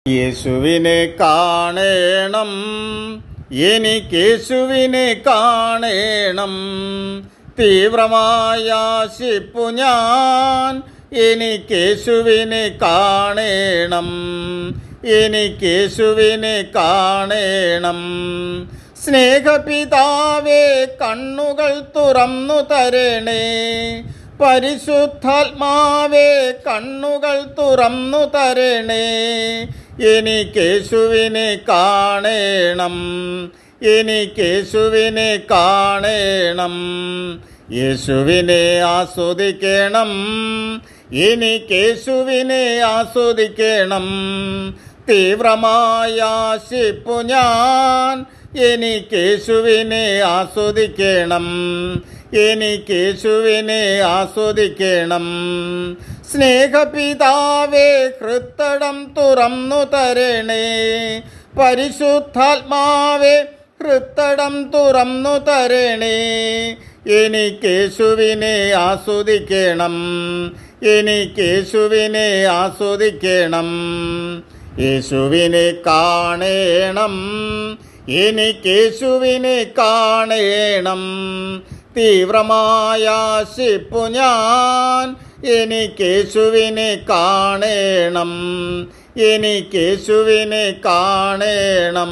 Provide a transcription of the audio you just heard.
യേശുവിനെ കാണേണം, എനിക്കേശുവിനെ കാണേണം. തീവ്രമായ ആശിപ്പു ഞാൻ, എനിക്കേശുവിനെ കാണേണം, എനിക്കേശുവിനെ കാണേണം. സ്നേഹപിതാവേ, കണ്ണുകൾ തുറന്നു തരണേ. പരിശുദ്ധാത്മാവേ, കണ്ണുകൾ തുറന്നു തരണേ. എനിക്കേശുവിനെ കാണേണം, എനിക്കേശുവിനെ കാണേണം. യേശുവിനെ ആസ്വദിക്കണം, എനിക്കേശുവിനെ ആസ്വദിക്കണം. തീവ്രമായ ആശിപ്പു ഞാൻ, എനിക്കേശുവിനെ ആസ്വദിക്കണം, എനിക്കേശുവിനെ ആസ്വദിക്കണം. സ്നേഹപിതാവേ, ഹൃത്തടം തുറന്നു തരണേ. പരിശുദ്ധാത്മാവേ, ഹൃത്തടം തുറന്നു തരണേ. എനിക്കേശുവിനെ ആസ്വദിക്കണം, എനിക്കേശുവിനെ ആസ്വദിക്കണം. യേശുവിനെ കാണേണം, എനിക്കേശുവിനെ കാണേണം. തീവ്രമായ ആശിപ്പു ഞാൻ, എനിക്കേശുവിനെ കാണേണം, എനിക്കേശുവിനെ കാണേണം.